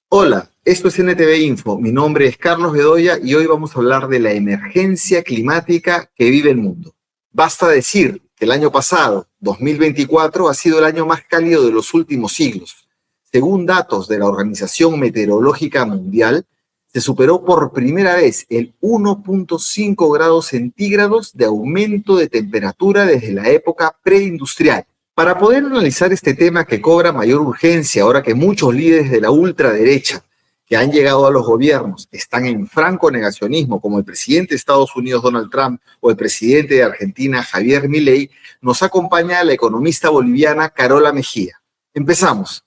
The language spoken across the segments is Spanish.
Hola, esto es NTV Info. Mi nombre es Carlos Bedoya y hoy vamos a hablar de la emergencia climática que vive el mundo. Basta decir que el año pasado, 2024, ha sido el año más cálido de los últimos siglos. Según datos de la Organización Meteorológica Mundial, se superó por primera vez el 1.5 grados centígrados de aumento de temperatura desde la época preindustrial. Para poder analizar este tema que cobra mayor urgencia ahora que muchos líderes de la ultraderecha que han llegado a los gobiernos están en franco negacionismo, como el presidente de Estados Unidos, Donald Trump, o el presidente de Argentina, Javier Milei, nos acompaña la economista boliviana Carola Mejía. Empezamos.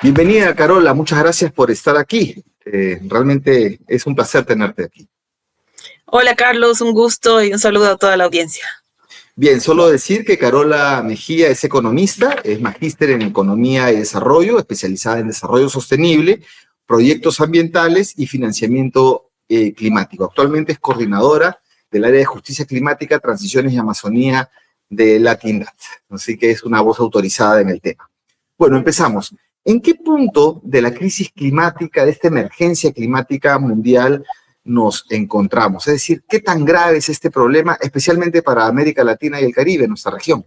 Bienvenida, Carola, muchas gracias por estar aquí. Realmente es un placer tenerte aquí. Hola, Carlos, un gusto y un saludo a toda la audiencia. Bien, solo decir que Carola Mejía es economista, es magíster en Economía y Desarrollo, especializada en Desarrollo Sostenible, Proyectos Ambientales y Financiamiento Climático. Actualmente es coordinadora del área de Justicia Climática, Transiciones y Amazonía de Latindad, así que es una voz autorizada en el tema. Bueno, empezamos. ¿En qué punto de la crisis climática, de esta emergencia climática mundial nos encontramos? Es decir, ¿qué tan grave es este problema, especialmente para América Latina y el Caribe, nuestra región?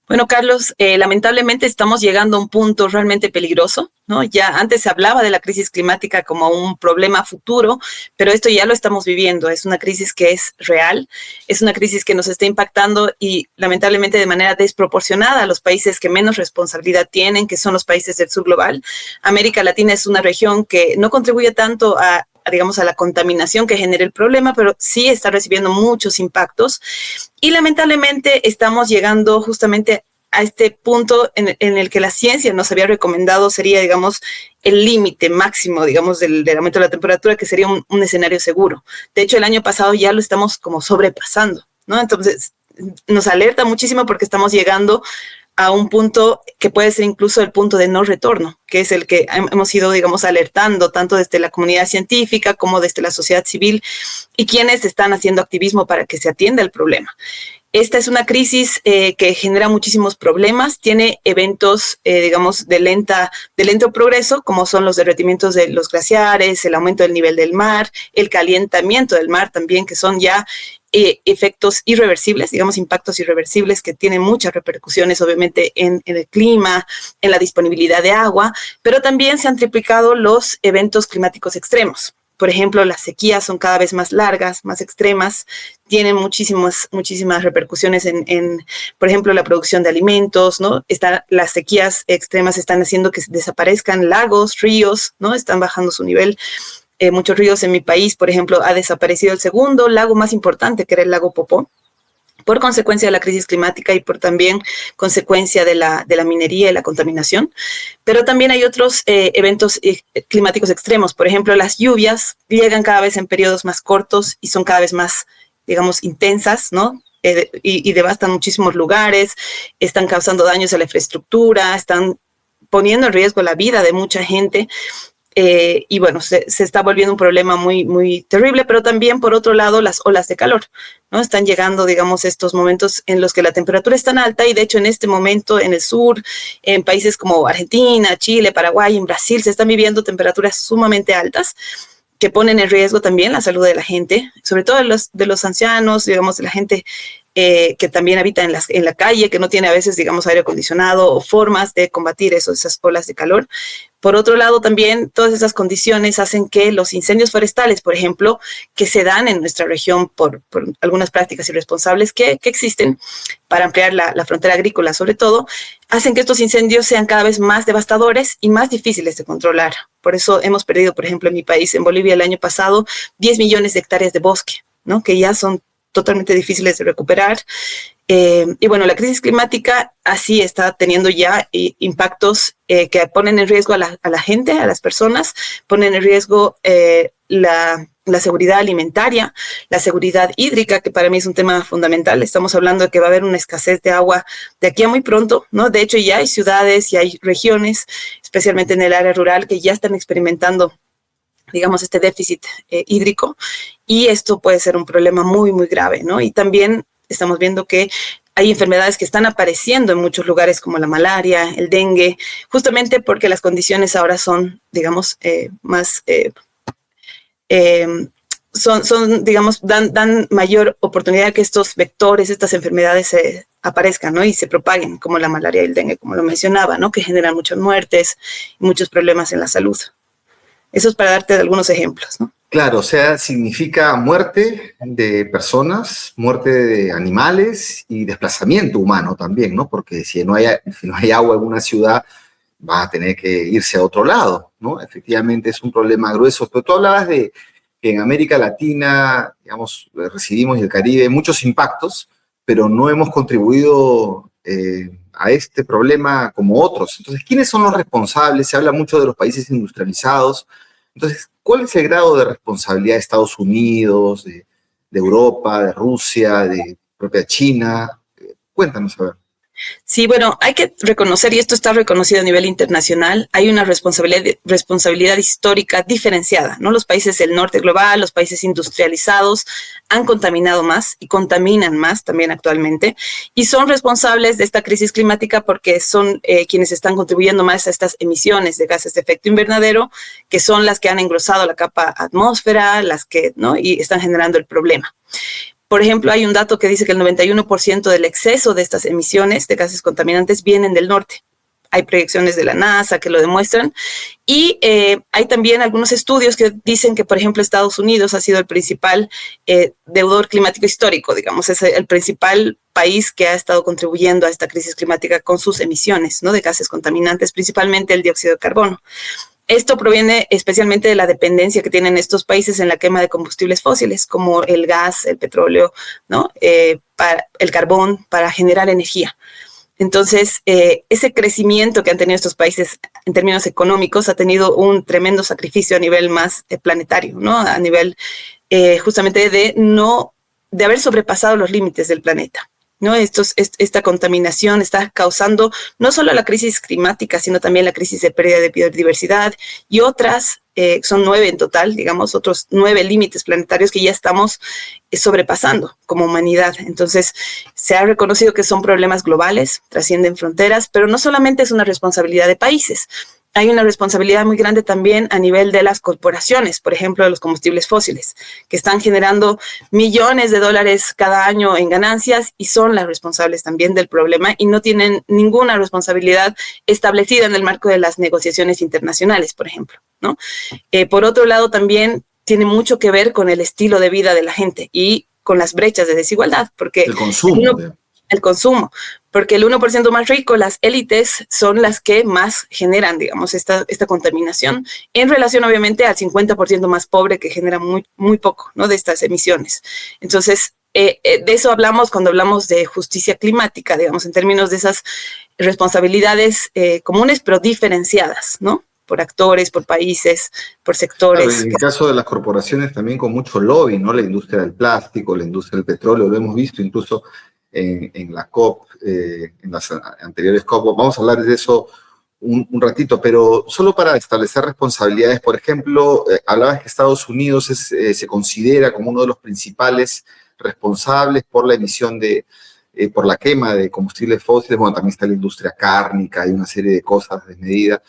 Bueno, Carlos, lamentablemente estamos llegando a un punto realmente peligroso, ¿no? Ya antes se hablaba de la crisis climática como un problema futuro, pero esto ya lo estamos viviendo. Es una crisis que es real, es una crisis que nos está impactando y lamentablemente de manera desproporcionada a los países que menos responsabilidad tienen, que son los países del sur global. América Latina es una región que no contribuye tanto a la contaminación que genera el problema, pero sí está recibiendo muchos impactos. Y lamentablemente estamos llegando justamente a este punto en el que la ciencia nos había recomendado sería, digamos, el límite máximo, digamos, del aumento de la temperatura, que sería un escenario seguro. De hecho, el año pasado ya lo estamos como sobrepasando, ¿no? Entonces, nos alerta muchísimo porque estamos llegando a un punto que puede ser incluso el punto de no retorno, que es el que hemos ido, digamos, alertando tanto desde la comunidad científica como desde la sociedad civil y quienes están haciendo activismo para que se atienda el problema. Esta es una crisis que genera muchísimos problemas, tiene eventos, digamos, de lento progreso, como son los derretimientos de los glaciares, el aumento del nivel del mar, el calentamiento del mar también, que son ya efectos irreversibles, digamos, impactos irreversibles que tienen muchas repercusiones, obviamente, en el clima, en la disponibilidad de agua, pero también se han triplicado los eventos climáticos extremos. Por ejemplo, las sequías son cada vez más largas, más extremas, tienen muchísimas repercusiones en, por ejemplo, la producción de alimentos, ¿no? Las sequías extremas están haciendo que desaparezcan lagos, ríos, ¿no? Están bajando su nivel. Muchos ríos en mi país, por ejemplo, ha desaparecido el segundo lago más importante, que era el lago Popó, por consecuencia de la crisis climática y por también consecuencia de la minería y la contaminación. Pero también hay otros eventos climáticos extremos. Por ejemplo, las lluvias llegan cada vez en periodos más cortos y son cada vez más, digamos, intensas, ¿no? Y devastan muchísimos lugares, están causando daños a la infraestructura, están poniendo en riesgo la vida de mucha gente. Y bueno, se está volviendo un problema muy, muy terrible, pero también, por otro lado, las olas de calor, ¿no? Están llegando, digamos, estos momentos en los que la temperatura es tan alta y, de hecho, en este momento en el sur, en países como Argentina, Chile, Paraguay, en Brasil, se están viviendo temperaturas sumamente altas que ponen en riesgo también la salud de la gente, sobre todo de los ancianos, digamos, de la gente que también habita en la calle, que no tiene a veces, digamos, aire acondicionado o formas de combatir esas olas de calor. Por otro lado, también todas esas condiciones hacen que los incendios forestales, por ejemplo, que se dan en nuestra región por algunas prácticas irresponsables que existen para ampliar la frontera agrícola, sobre todo, hacen que estos incendios sean cada vez más devastadores y más difíciles de controlar. Por eso hemos perdido, por ejemplo, en mi país, en Bolivia, el año pasado, 10 millones de hectáreas de bosque, ¿no? Que ya son totalmente difíciles de recuperar. Y bueno, la crisis climática así está teniendo ya impactos que ponen en riesgo a la gente, a las personas, ponen en riesgo la la seguridad alimentaria, la seguridad hídrica, que para mí es un tema fundamental. Estamos hablando de que va a haber una escasez de agua de aquí a muy pronto, ¿no? De hecho, ya hay ciudades y hay regiones, especialmente en el área rural, que ya están experimentando, digamos, este déficit hídrico, y esto puede ser un problema muy, muy grave, ¿no? Y también estamos viendo que hay enfermedades que están apareciendo en muchos lugares como la malaria, el dengue, justamente porque las condiciones ahora son, digamos, más... digamos, dan mayor oportunidad que estos vectores, estas enfermedades aparezcan, ¿no? Y se propaguen, como la malaria y el dengue, como lo mencionaba, ¿no? Que generan muchas muertes y muchos problemas en la salud. Eso es para darte algunos ejemplos, ¿no? Claro, o sea, significa muerte de personas, muerte de animales y desplazamiento humano también, ¿no? Porque si no hay agua en una ciudad, va a tener que irse a otro lado, ¿no? Efectivamente es un problema grueso. Pero tú hablabas de que en América Latina, digamos, recibimos y el Caribe muchos impactos, pero no hemos contribuido a este problema como otros. Entonces, ¿quiénes son los responsables? Se habla mucho de los países industrializados. Entonces, ¿cuál es el grado de responsabilidad de Estados Unidos, de Europa, de Rusia, de propia China? Cuéntanos, a ver. Sí, bueno, hay que reconocer, y esto está reconocido a nivel internacional, hay una responsabilidad histórica diferenciada, ¿no? Los países del norte global, los países industrializados han contaminado más y contaminan más también actualmente, y son responsables de esta crisis climática porque son quienes están contribuyendo más a estas emisiones de gases de efecto invernadero, que son las que han engrosado la capa atmósfera, las que, ¿no? Y están generando el problema. Por ejemplo, hay un dato que dice que el 91% del exceso de estas emisiones de gases contaminantes vienen del norte. Hay proyecciones de la NASA que lo demuestran. Y hay también algunos estudios que dicen que, por ejemplo, Estados Unidos ha sido el principal deudor climático histórico, digamos, es el principal país que ha estado contribuyendo a esta crisis climática con sus emisiones, ¿no? De gases contaminantes, principalmente el dióxido de carbono. Esto proviene especialmente de la dependencia que tienen estos países en la quema de combustibles fósiles, como el gas, el petróleo, ¿no? El carbón, para generar energía. Entonces, ese crecimiento que han tenido estos países en términos económicos ha tenido un tremendo sacrificio a nivel más planetario, ¿no? A nivel justamente de haber sobrepasado los límites del planeta, ¿no? Esta contaminación está causando no solo la crisis climática, sino también la crisis de pérdida de biodiversidad y otras, son 9 en total, digamos, otros 9 límites planetarios que ya estamos sobrepasando como humanidad. Entonces, se ha reconocido que son problemas globales, trascienden fronteras, pero no solamente es una responsabilidad de países. Hay una responsabilidad muy grande también a nivel de las corporaciones, por ejemplo, de los combustibles fósiles, que están generando millones de dólares cada año en ganancias y son las responsables también del problema y no tienen ninguna responsabilidad establecida en el marco de las negociaciones internacionales, por ejemplo, ¿no? Por otro lado, también tiene mucho que ver con el estilo de vida de la gente y con las brechas de desigualdad, porque el consumo. El consumo, porque el 1% más rico, las élites, son las que más generan, digamos, esta contaminación, en relación obviamente al 50% más pobre que genera muy, muy poco, ¿no? De estas emisiones. Entonces, de eso hablamos cuando hablamos de justicia climática, digamos, en términos de esas responsabilidades comunes, pero diferenciadas, ¿no? Por actores, por países, por sectores. Claro, en el caso de las corporaciones también con mucho lobby, ¿no? La industria del plástico, la industria del petróleo, lo hemos visto incluso en la COP, en las anteriores COP. Vamos a hablar de eso un ratito, pero solo para establecer responsabilidades. Por ejemplo, hablabas que Estados Unidos se considera como uno de los principales responsables por la emisión por la quema de combustibles fósiles. Bueno, también está la industria cárnica, hay una serie de cosas desmedidas.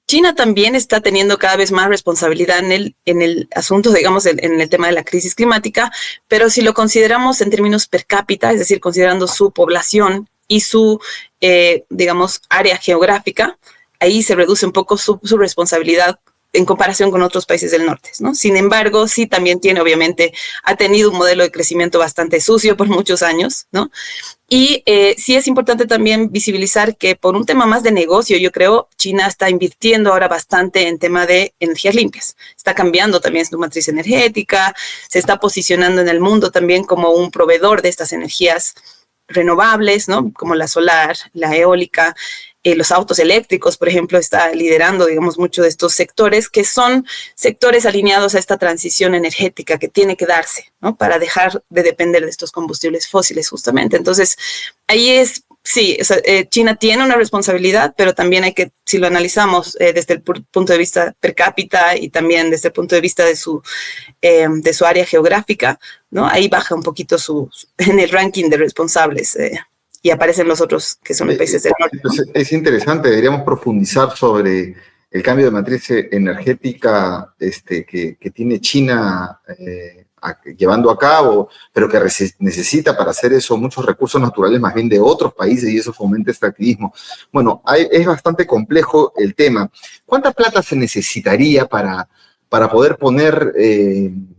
China también está teniendo cada vez más responsabilidad en el asunto, digamos, en el tema de la crisis climática, pero si lo consideramos en términos per cápita, es decir, considerando su población y su, digamos, área geográfica, ahí se reduce un poco su responsabilidad en comparación con otros países del norte, ¿no? Sin embargo, sí también ha tenido un modelo de crecimiento bastante sucio por muchos años, ¿no? Y sí es importante también visibilizar que por un tema más de negocio, yo creo, China está invirtiendo ahora bastante en tema de energías limpias. Está cambiando también su matriz energética, se está posicionando en el mundo también como un proveedor de estas energías renovables, ¿no? Como la solar, la eólica. los autos eléctricos, por ejemplo, está liderando, digamos, muchos de estos sectores que son sectores alineados a esta transición energética que tiene que darse, ¿no? Para dejar de depender de estos combustibles fósiles, justamente. Entonces, ahí es, sí, o sea, China tiene una responsabilidad, pero también hay que, si lo analizamos desde el punto de vista per cápita y también desde el punto de vista de su área geográfica, ¿no? Ahí baja un poquito en el ranking de responsables. Y aparecen los otros que son los países del norte, ¿no? Es interesante, deberíamos profundizar sobre el cambio de matriz energética que tiene China llevando a cabo, pero que necesita para hacer eso muchos recursos naturales más bien de otros países y eso fomenta extractivismo. Bueno, es bastante complejo el tema. ¿Cuánta plata se necesitaría para poder poner en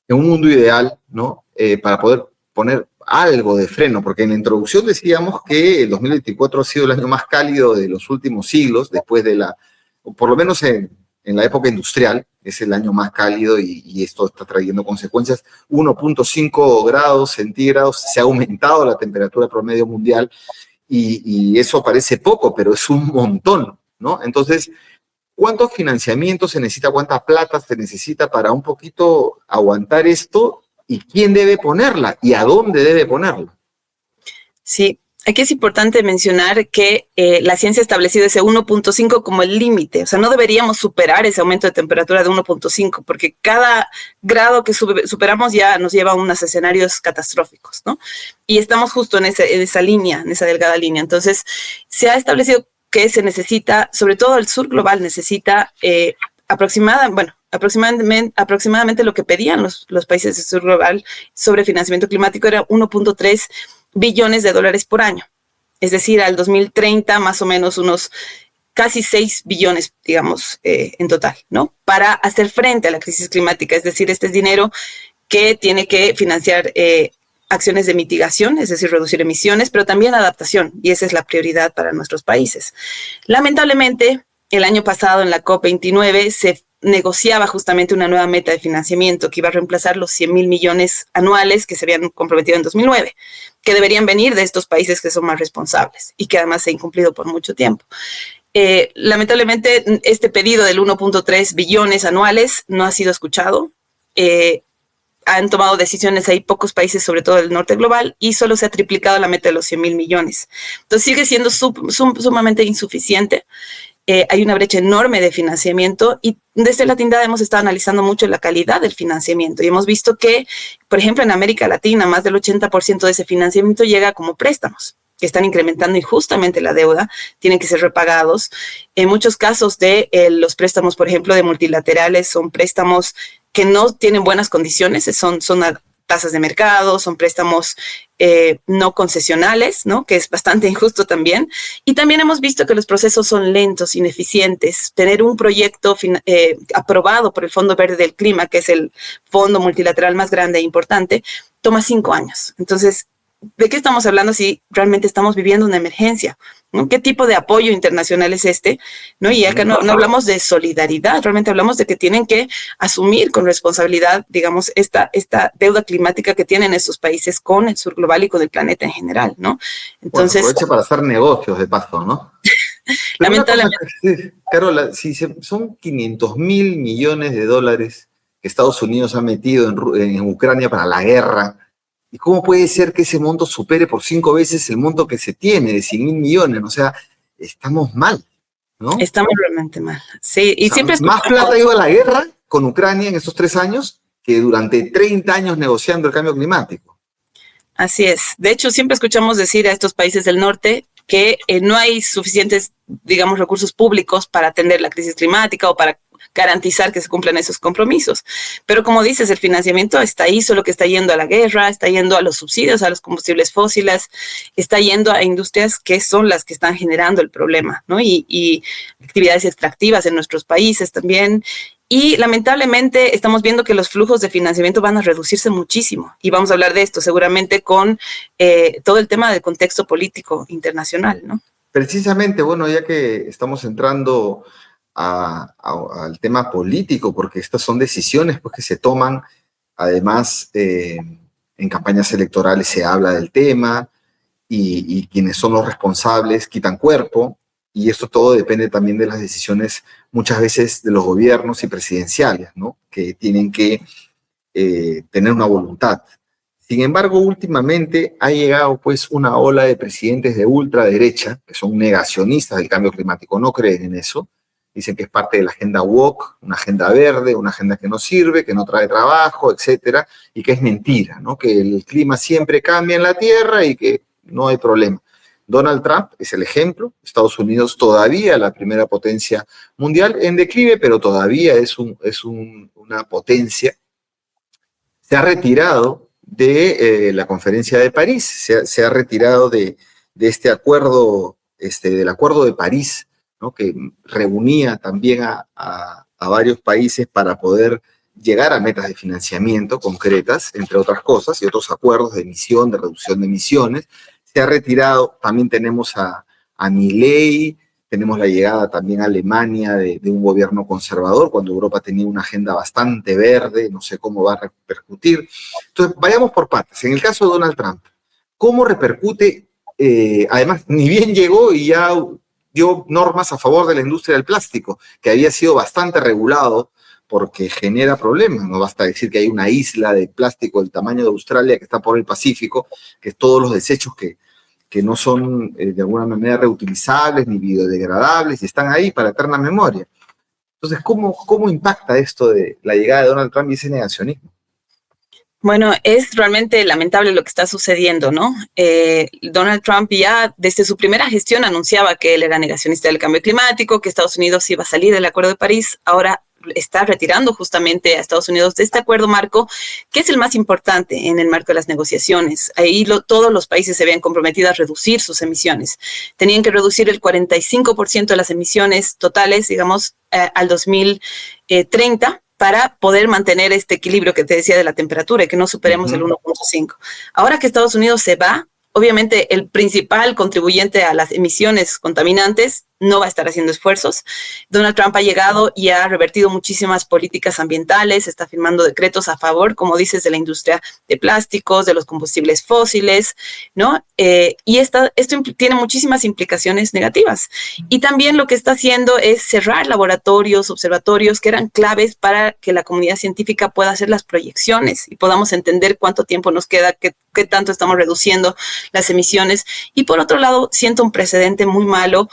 un mundo ideal, ¿no? Para poder poner algo de freno, porque en la introducción decíamos que el 2024 ha sido el año más cálido de los últimos siglos, después de por lo menos en la época industrial, es el año más cálido y esto está trayendo consecuencias. 1.5 grados centígrados, se ha aumentado la temperatura promedio mundial y eso parece poco, pero es un montón, ¿no? Entonces, ¿cuántos financiamientos se necesita, cuánta plata se necesita para un poquito aguantar esto? ¿Y quién debe ponerla? ¿Y a dónde debe ponerla? Sí, aquí es importante mencionar que la ciencia ha establecido ese 1.5 como el límite. O sea, no deberíamos superar ese aumento de temperatura de 1.5 porque cada grado que superamos ya nos lleva a unos escenarios catastróficos, ¿no? Y estamos justo en esa línea, en esa delgada línea. Entonces, se ha establecido que se necesita, sobre todo el sur global, necesita aproximadamente lo que pedían los países del sur global sobre financiamiento climático era 1.3 billones de dólares por año. Es decir, al 2030 más o menos unos casi 6 billones, digamos, en total, ¿no? Para hacer frente a la crisis climática. Es decir, este es dinero que tiene que financiar acciones de mitigación, es decir, reducir emisiones, pero también adaptación, y esa es la prioridad para nuestros países. Lamentablemente, el año pasado en la COP29 se negociaba justamente una nueva meta de financiamiento que iba a reemplazar los 100.000 millones anuales que se habían comprometido en 2009, que deberían venir de estos países que son más responsables y que además se ha incumplido por mucho tiempo. Lamentablemente, este pedido del 1.3 billones anuales no ha sido escuchado. Han tomado decisiones, hay pocos países, sobre todo del norte global, y solo se ha triplicado la meta de los 100.000 millones. Entonces sigue siendo sumamente insuficiente. Hay una brecha enorme de financiamiento y desde la Tindad hemos estado analizando mucho la calidad del financiamiento y hemos visto que, por ejemplo, en América Latina, más del 80% de ese financiamiento llega como préstamos que están incrementando injustamente la deuda, tienen que ser repagados. En muchos casos de los préstamos, por ejemplo, de multilaterales, son préstamos que no tienen buenas condiciones, son tasas de mercado, son préstamos no concesionales, ¿no? Que es bastante injusto también. Y también hemos visto que los procesos son lentos, ineficientes. Tener un proyecto aprobado por el Fondo Verde del Clima, que es el fondo multilateral más grande e importante, toma 5 años. Entonces, ¿de qué estamos hablando si realmente estamos viviendo una emergencia? ¿No? ¿Qué tipo de apoyo internacional es este? ¿No? Y acá no hablamos de solidaridad, realmente hablamos de que tienen que asumir con responsabilidad, digamos, esta deuda climática que tienen estos países con el sur global y con el planeta en general, ¿no? Entonces, bueno, aprovecha para hacer negocios de paso, ¿no? Lamentablemente. Carola, si son 500.000 millones de dólares que Estados Unidos ha metido en Ucrania para la guerra, ¿y cómo puede ser que ese monto supere por 5 veces el monto que se tiene de 100.000 millones? O sea, estamos mal, ¿no? Estamos realmente mal. Sí, y o sea, siempre más plata iba a la guerra con Ucrania en estos 3 años que durante 30 años negociando el cambio climático. Así es. De hecho, siempre escuchamos decir a estos países del norte que no hay suficientes, digamos, recursos públicos para atender la crisis climática o para garantizar que se cumplan esos compromisos. Pero como dices, el financiamiento está ahí, solo que está yendo a la guerra, está yendo a los subsidios, a los combustibles fósiles, está yendo a industrias que son las que están generando el problema, ¿no? Y actividades extractivas en nuestros países también. Y lamentablemente estamos viendo que los flujos de financiamiento van a reducirse muchísimo. Y vamos a hablar de esto seguramente con todo el tema del contexto político internacional, ¿no? Precisamente, bueno, ya que estamos entrando al tema político, porque estas son decisiones pues, que se toman, además en campañas electorales se habla del tema y quienes son los responsables quitan cuerpo y esto todo depende también de las decisiones, muchas veces de los gobiernos y presidenciales, ¿no? Que tienen que tener una voluntad. Sin embargo, últimamente ha llegado pues una ola de presidentes de ultraderecha, que son negacionistas del cambio climático, no creen en eso, dicen que es parte de la agenda woke, una agenda verde, una agenda que no sirve, que no trae trabajo, etcétera, y que es mentira, ¿no? Que el clima siempre cambia en la Tierra y que no hay problema. Donald Trump es el ejemplo, Estados Unidos todavía la primera potencia mundial en declive, pero todavía es una potencia. Se ha retirado de la conferencia de París, se ha retirado de este acuerdo, del acuerdo de París, ¿no? Que reunía también a varios países para poder llegar a metas de financiamiento concretas, entre otras cosas, y otros acuerdos de emisión, de reducción de emisiones. Se ha retirado, también tenemos a Milei, tenemos la llegada también a Alemania de un gobierno conservador, cuando Europa tenía una agenda bastante verde, no sé cómo va a repercutir. Entonces, vayamos por partes. En el caso de Donald Trump, ¿cómo repercute? Además, ni bien llegó y ya dio normas a favor de la industria del plástico, que había sido bastante regulado porque genera problemas. No basta decir que hay una isla de plástico del tamaño de Australia que está por el Pacífico, que es todos los desechos que no son de alguna manera reutilizables ni biodegradables y están ahí para eterna memoria. Entonces, ¿cómo impacta esto de la llegada de Donald Trump y ese negacionismo? Bueno, es realmente lamentable lo que está sucediendo, ¿no? Donald Trump ya desde su primera gestión anunciaba que él era negacionista del cambio climático, que Estados Unidos iba a salir del Acuerdo de París. Ahora está retirando justamente a Estados Unidos de este acuerdo marco, que es el más importante en el marco de las negociaciones. Ahí todos los países se habían comprometido a reducir sus emisiones. Tenían que reducir el 45% de las emisiones totales, digamos, al 2030, para poder mantener este equilibrio que te decía de la temperatura y que no superemos el 1.5. Ahora que Estados Unidos se va, obviamente el principal contribuyente a las emisiones contaminantes no va a estar haciendo esfuerzos. Donald Trump ha llegado y ha revertido muchísimas políticas ambientales, está firmando decretos a favor, como dices, de la industria de plásticos, de los combustibles fósiles, ¿no? Y esto tiene muchísimas implicaciones negativas. Y también lo que está haciendo es cerrar laboratorios, observatorios que eran claves para que la comunidad científica pueda hacer las proyecciones y podamos entender cuánto tiempo nos queda, qué tanto estamos reduciendo las emisiones. Y por otro lado, siento un precedente muy malo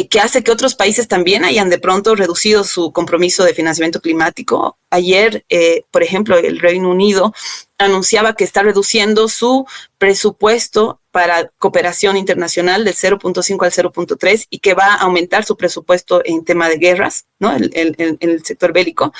que hace que otros países también hayan de pronto reducido su compromiso de financiamiento climático. Ayer, por ejemplo, el Reino Unido anunciaba que está reduciendo su presupuesto para cooperación internacional del 0.5 al 0.3 y que va a aumentar su presupuesto en tema de guerras, ¿no? En el sector bélico.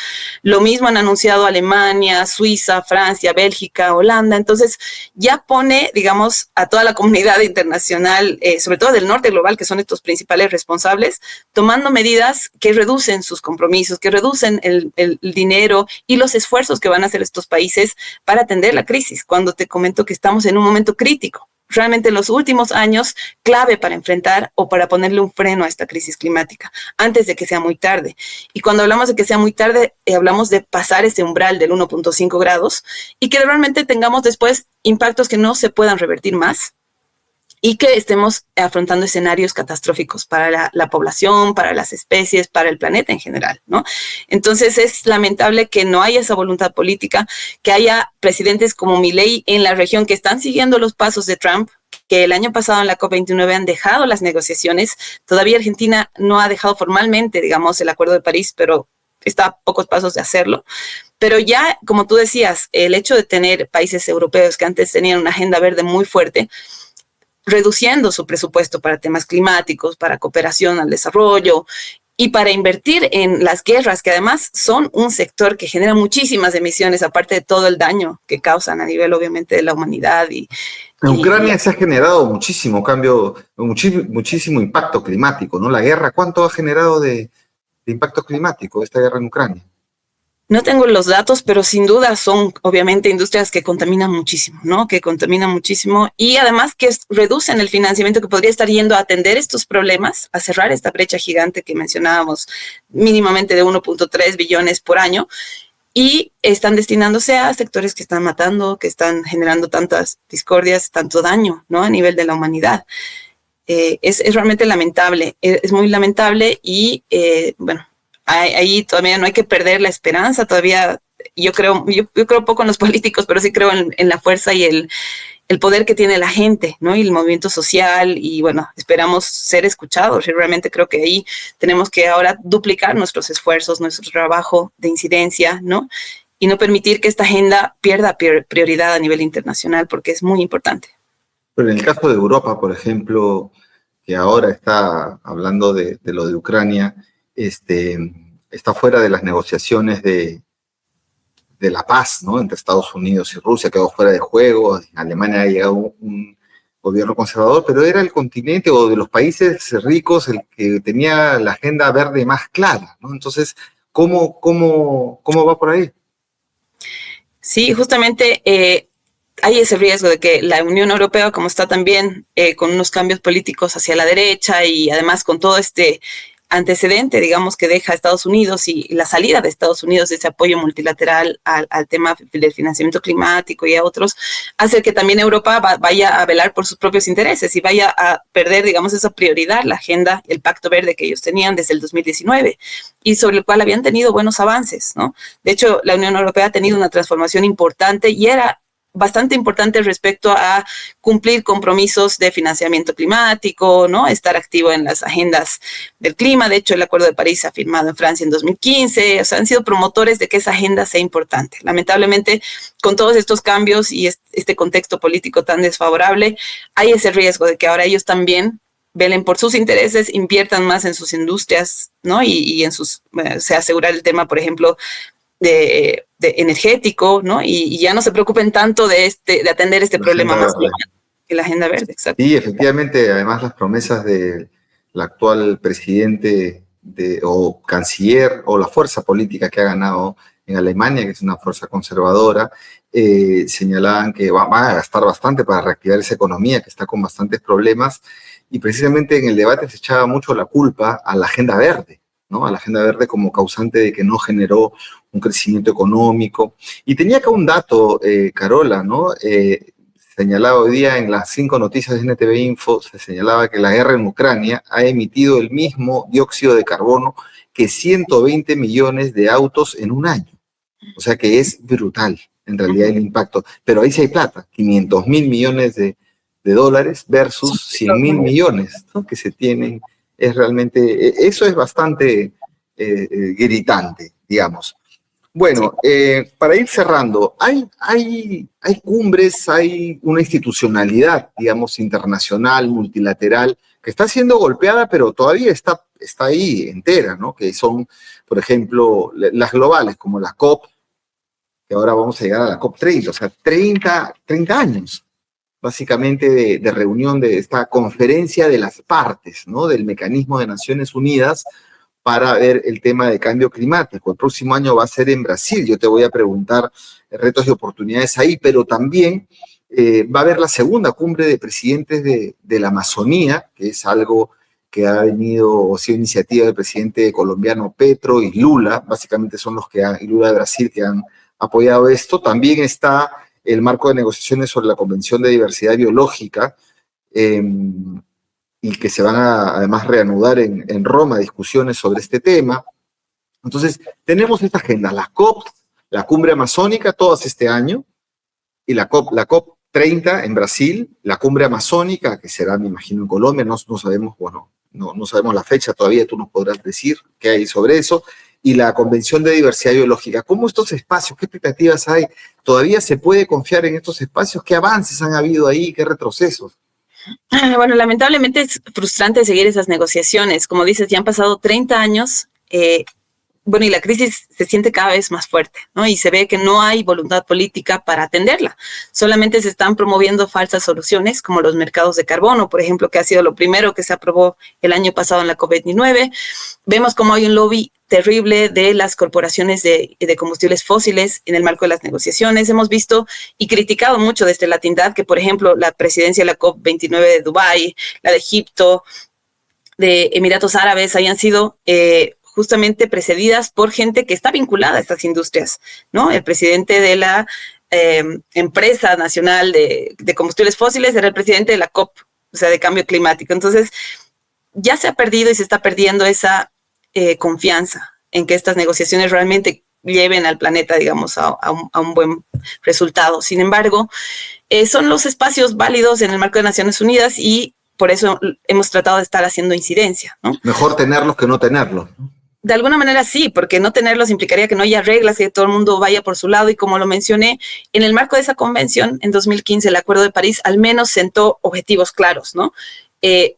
Lo mismo han anunciado Alemania, Suiza, Francia, Bélgica, Holanda. Entonces ya pone, digamos, a toda la comunidad internacional, sobre todo del norte global, que son estos principales responsables, tomando medidas que reducen sus compromisos, que reducen el dinero y los esfuerzos que van a hacer estos países para atender la crisis. Cuando te comento que estamos en un momento crítico, realmente en los últimos años, clave para enfrentar o para ponerle un freno a esta crisis climática, antes de que sea muy tarde. Y cuando hablamos de que sea muy tarde, hablamos de pasar ese umbral del 1.5 grados y que realmente tengamos después impactos que no se puedan revertir más y que estemos afrontando escenarios catastróficos para la población, para las especies, para el planeta en general, ¿no? Entonces es lamentable que no haya esa voluntad política, que haya presidentes como Milei en la región que están siguiendo los pasos de Trump, que el año pasado en la COP29 han dejado las negociaciones. Todavía Argentina no ha dejado formalmente, digamos, el Acuerdo de París, pero está a pocos pasos de hacerlo. Pero ya, como tú decías, el hecho de tener países europeos que antes tenían una agenda verde muy fuerte, reduciendo su presupuesto para temas climáticos, para cooperación al desarrollo y para invertir en las guerras, que además son un sector que genera muchísimas emisiones, aparte de todo el daño que causan a nivel, obviamente, de la humanidad. En Ucrania se ha generado muchísimo cambio, muchísimo impacto climático, ¿no? La guerra, ¿cuánto ha generado de impacto climático esta guerra en Ucrania? No tengo los datos, pero sin duda son obviamente industrias que contaminan muchísimo, ¿no? Que contaminan muchísimo y además que reducen el financiamiento que podría estar yendo a atender estos problemas, a cerrar esta brecha gigante que mencionábamos, mínimamente de 1.3 billones por año, y están destinándose a sectores que están matando, que están generando tantas discordias, tanto daño, ¿no? A nivel de la humanidad. es realmente lamentable, es muy lamentable y bueno, ahí todavía no hay que perder la esperanza, todavía yo creo poco en los políticos, pero sí creo en la fuerza y el poder que tiene la gente, ¿no? Y el movimiento social y bueno, esperamos ser escuchados. Y realmente creo que ahí tenemos que ahora duplicar nuestros esfuerzos, nuestro trabajo de incidencia, ¿no? Y no permitir que esta agenda pierda prioridad a nivel internacional porque es muy importante. Pero en el caso de Europa, por ejemplo, que ahora está hablando de lo de Ucrania, está fuera de las negociaciones de la paz, ¿no? Entre Estados Unidos y Rusia, quedó fuera de juego. En Alemania ha llegado un gobierno conservador, pero era el continente o de los países ricos el que tenía la agenda verde más clara, ¿no? Entonces, ¿cómo va por ahí? Sí, justamente hay ese riesgo de que la Unión Europea, como está también con unos cambios políticos hacia la derecha y además con todo este antecedente, digamos, que deja Estados Unidos y la salida de Estados Unidos de ese apoyo multilateral al tema del financiamiento climático y a otros, hace que también Europa vaya a velar por sus propios intereses y vaya a perder, digamos, esa prioridad, la agenda, el Pacto Verde que ellos tenían desde el 2019 y sobre el cual habían tenido buenos avances, ¿no? De hecho, la Unión Europea ha tenido una transformación importante y era bastante importante respecto a cumplir compromisos de financiamiento climático, ¿no? Estar activo en las agendas del clima. De hecho, el Acuerdo de París se ha firmado en Francia en 2015. O sea, han sido promotores de que esa agenda sea importante. Lamentablemente, con todos estos cambios y este contexto político tan desfavorable, hay ese riesgo de que ahora ellos también velen por sus intereses, inviertan más en sus industrias, ¿no? Y en sus, se asegurar el tema, por ejemplo, de energético, ¿no? Y ya no se preocupen tanto de atender este problema más global que la agenda verde. Exacto. Sí, efectivamente, además las promesas del actual presidente o canciller o la fuerza política que ha ganado en Alemania, que es una fuerza conservadora, señalaban que van a gastar bastante para reactivar esa economía que está con bastantes problemas y precisamente en el debate se echaba mucho la culpa a la agenda verde, ¿no? A la agenda verde como causante de que no generó un crecimiento económico. Y tenía acá un dato, Carola, ¿no? Señalaba hoy día en las 5 noticias de NTV Info, se señalaba que la guerra en Ucrania ha emitido el mismo dióxido de carbono que 120 millones de autos en un año. O sea que es brutal, en realidad, el impacto. Pero ahí sí hay plata, 500 mil millones de dólares versus 100 mil millones, ¿no? Que se tienen. Es realmente, eso es bastante gritante, digamos. Bueno, para ir cerrando, hay cumbres, hay una institucionalidad, digamos, internacional, multilateral, que está siendo golpeada, pero todavía está ahí entera, ¿no? Que son, por ejemplo, las globales, como la COP, que ahora vamos a llegar a la COP 30, o sea, 30 años, básicamente, de reunión de esta conferencia de las partes, ¿no? Del mecanismo de Naciones Unidas, para ver el tema de cambio climático. El próximo año va a ser en Brasil. Yo te voy a preguntar retos y oportunidades ahí, pero también va a haber la segunda cumbre de presidentes de la Amazonía, que es algo que ha venido o sido iniciativa del presidente colombiano Petro y Lula, básicamente son los que y Lula de Brasil, que han apoyado esto. También está el marco de negociaciones sobre la Convención de Diversidad Biológica, y que se van a además reanudar en Roma discusiones sobre este tema. Entonces, tenemos esta agenda, las COP, la cumbre amazónica, todas este año, y la COP 30 en Brasil, la cumbre amazónica, que será, me imagino, en Colombia, no sabemos, bueno, no sabemos la fecha todavía, tú nos podrás decir qué hay sobre eso, y la Convención de Diversidad Biológica. ¿Cómo estos espacios, qué expectativas hay? ¿Todavía se puede confiar en estos espacios? ¿Qué avances han habido ahí? ¿Qué retrocesos? Bueno, lamentablemente es frustrante seguir esas negociaciones. Como dices, ya han pasado 30 años, bueno, y la crisis se siente cada vez más fuerte, ¿no? Y se ve que no hay voluntad política para atenderla. Solamente se están promoviendo falsas soluciones, como los mercados de carbono, por ejemplo, que ha sido lo primero que se aprobó el año pasado en la COP29. Vemos cómo hay un lobby terrible de las corporaciones de combustibles fósiles en el marco de las negociaciones. Hemos visto y criticado mucho desde la Tindad que, por ejemplo, la presidencia de la COP29 de Dubái, la de Egipto, de Emiratos Árabes, hayan sido justamente precedidas por gente que está vinculada a estas industrias, ¿no? El presidente de la empresa nacional de combustibles fósiles era el presidente de la COP o sea, de cambio climático. Entonces, ya se ha perdido y se está perdiendo esa confianza en que estas negociaciones realmente lleven al planeta, digamos, a un buen resultado. Sin embargo, son los espacios válidos en el marco de Naciones Unidas y por eso hemos tratado de estar haciendo incidencia, ¿no? Mejor tenerlos que no tenerlos. De alguna manera sí, porque no tenerlos implicaría que no haya reglas, que todo el mundo vaya por su lado. Y como lo mencioné, en el marco de esa convención, en 2015, el Acuerdo de París al menos sentó objetivos claros, ¿no?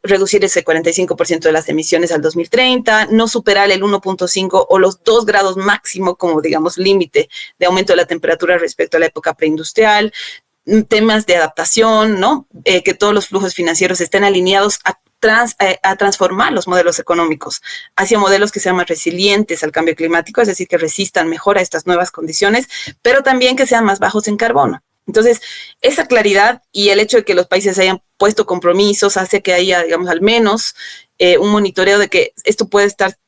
Reducir ese 45% de las emisiones al 2030, no superar el 1.5 o los 2 grados máximo como, digamos, límite de aumento de la temperatura respecto a la época preindustrial, temas de adaptación, ¿no? Que todos los flujos financieros estén alineados a transformar los modelos económicos hacia modelos que sean más resilientes al cambio climático, es decir, que resistan mejor a estas nuevas condiciones, pero también que sean más bajos en carbono. Entonces, esa claridad y el hecho de que los países hayan puesto compromisos hace que haya, digamos, al menos un monitoreo de que esto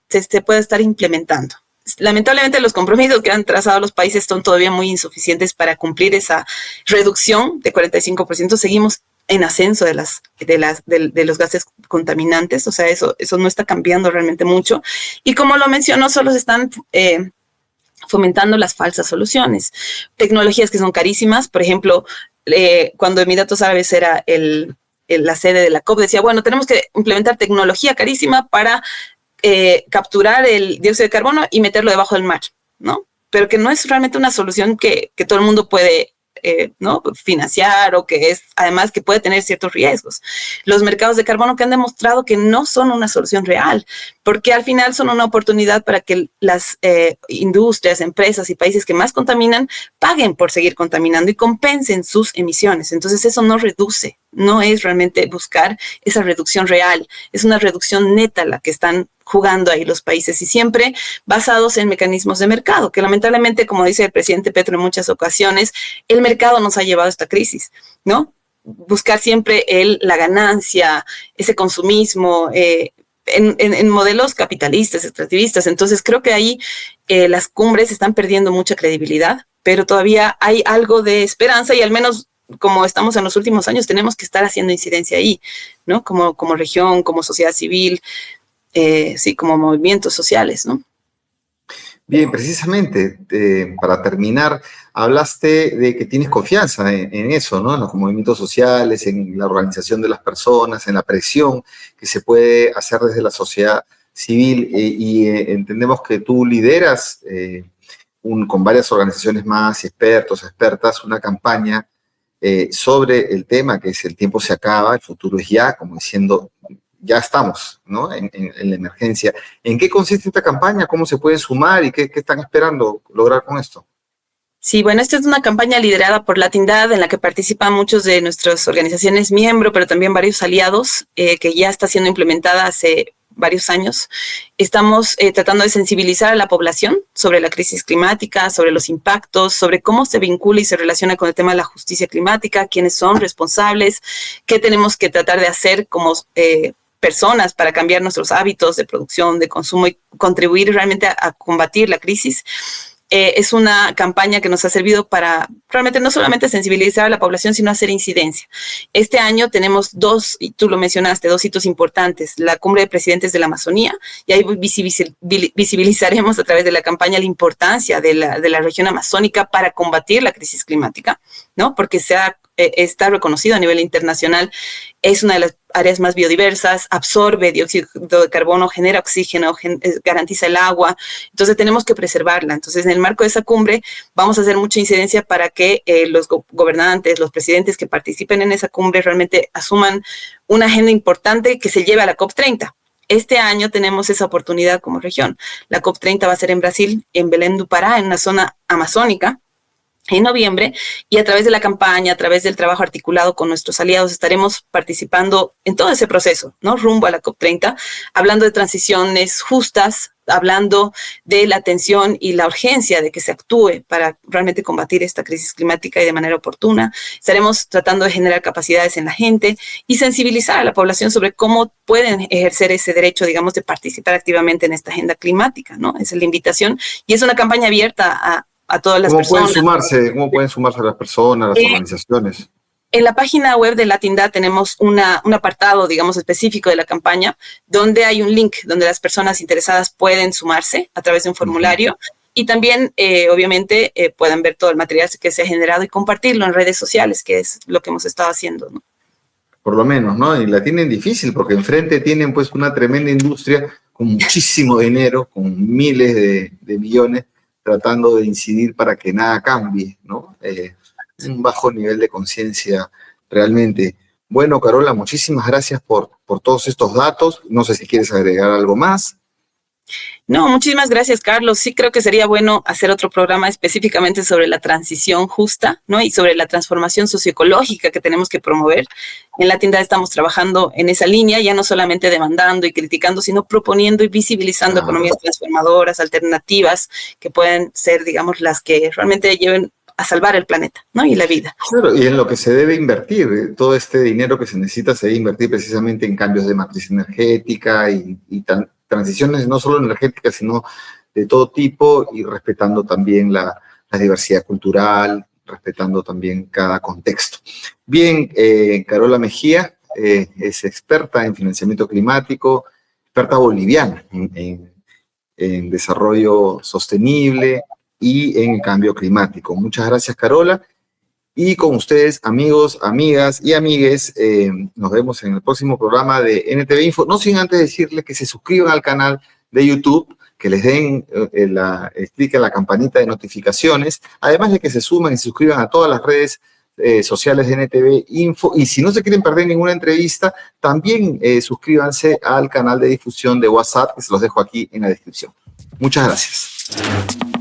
se puede estar implementando. Lamentablemente, los compromisos que han trazado los países son todavía muy insuficientes para cumplir esa reducción de 45%. Seguimos en ascenso de los gases contaminantes, o sea, eso no está cambiando realmente mucho. Y como lo mencionó, solo se están fomentando las falsas soluciones. Tecnologías que son carísimas, por ejemplo, cuando Emiratos Árabes era la sede de la COP, decía, bueno, tenemos que implementar tecnología carísima para capturar el dióxido de carbono y meterlo debajo del mar, ¿no? Pero que no es realmente una solución que todo el mundo puede ¿no? financiar o que es, además, que puede tener ciertos riesgos. Los mercados de carbono que han demostrado que no son una solución real, porque al final son una oportunidad para que las industrias, empresas y países que más contaminan paguen por seguir contaminando y compensen sus emisiones. Entonces eso no reduce, no es realmente buscar esa reducción real, es una reducción neta la que están jugando ahí los países y siempre basados en mecanismos de mercado, que lamentablemente, como dice el presidente Petro en muchas ocasiones, el mercado nos ha llevado a esta crisis, ¿no? Buscar siempre la ganancia, ese consumismo, en modelos capitalistas, extractivistas. Entonces creo que ahí las cumbres están perdiendo mucha credibilidad, pero todavía hay algo de esperanza y al menos como estamos en los últimos años tenemos que estar haciendo incidencia ahí, ¿no? Como región, como sociedad civil, sí, como movimientos sociales, ¿no? Bien, precisamente, para terminar, hablaste de que tienes confianza en eso, ¿no? En los movimientos sociales, en la organización de las personas, en la presión que se puede hacer desde la sociedad civil y entendemos que tú lideras con varias organizaciones más, expertos, expertas, una campaña sobre el tema que es el tiempo se acaba, el futuro es ya, como diciendo, ya estamos, ¿no? en la emergencia. ¿En qué consiste esta campaña? ¿Cómo se pueden sumar y qué están esperando lograr con esto? Sí, bueno, esta es una campaña liderada por Latindad en la que participan muchos de nuestras organizaciones miembros, pero también varios aliados que ya está siendo implementada hace varios años. Estamos tratando de sensibilizar a la población sobre la crisis climática, sobre los impactos, sobre cómo se vincula y se relaciona con el tema de la justicia climática, quiénes son responsables, qué tenemos que tratar de hacer como personas para cambiar nuestros hábitos de producción, de consumo y contribuir realmente a combatir la crisis. Es una campaña que nos ha servido para realmente no solamente sensibilizar a la población, sino hacer incidencia. Este año tenemos y tú lo mencionaste, 2 hitos importantes, la Cumbre de Presidentes de la Amazonía, y ahí visibilizaremos a través de la campaña la importancia de la región amazónica para combatir la crisis climática, ¿no? Porque está reconocido a nivel internacional, es una de las áreas más biodiversas, absorbe dióxido de carbono, genera oxígeno, garantiza el agua, entonces tenemos que preservarla. Entonces, en el marco de esa cumbre vamos a hacer mucha incidencia para que los gobernantes, los presidentes que participen en esa cumbre realmente asuman una agenda importante que se lleve a la COP30. Este año tenemos esa oportunidad como región. La COP30 va a ser en Brasil, en Belém do Pará, en una zona amazónica, en noviembre, y a través de la campaña, a través del trabajo articulado con nuestros aliados, estaremos participando en todo ese proceso, ¿no? Rumbo a la COP30, hablando de transiciones justas, hablando de la atención y la urgencia de que se actúe para realmente combatir esta crisis climática y de manera oportuna. Estaremos tratando de generar capacidades en la gente y sensibilizar a la población sobre cómo pueden ejercer ese derecho, digamos, de participar activamente en esta agenda climática, ¿no? Esa es la invitación y es una campaña abierta a todas las personas. ¿Cómo pueden sumarse las personas, las organizaciones? En la página web de Latindad tenemos un apartado, digamos, específico de la campaña, donde hay un link donde las personas interesadas pueden sumarse a través de un formulario y también, obviamente, pueden ver todo el material que se ha generado y compartirlo en redes sociales, que es lo que hemos estado haciendo, ¿no? Por lo menos, ¿no? Y la tienen difícil porque enfrente tienen pues una tremenda industria con muchísimo dinero, con miles de millones, tratando de incidir para que nada cambie, ¿no? Un bajo nivel de conciencia realmente. Bueno, Carola, muchísimas gracias por todos estos datos. No sé si quieres agregar algo más. No, muchísimas gracias, Carlos. Sí creo que sería bueno hacer otro programa específicamente sobre la transición justa, ¿no? Y sobre la transformación socioecológica que tenemos que promover. En Latindad estamos trabajando en esa línea, ya no solamente demandando y criticando, sino proponiendo y visibilizando economías transformadoras, alternativas, que pueden ser, digamos, las que realmente lleven a salvar el planeta, ¿no? Y la vida. Claro, y en lo que se debe invertir, todo este dinero que se necesita se debe invertir precisamente en cambios de matriz energética y transiciones no solo energéticas, sino de todo tipo y respetando también la diversidad cultural, respetando también cada contexto. Bien, Carola Mejía es experta en financiamiento climático, experta boliviana en desarrollo sostenible y en cambio climático. Muchas gracias, Carola. Y con ustedes, amigos, amigas y amigues, nos vemos en el próximo programa de NTV Info. No sin antes decirles que se suscriban al canal de YouTube, que les den clic a la campanita de notificaciones, además de que se suman y se suscriban a todas las redes sociales de NTV Info. Y si no se quieren perder ninguna entrevista, también suscríbanse al canal de difusión de WhatsApp, que se los dejo aquí en la descripción. Muchas gracias.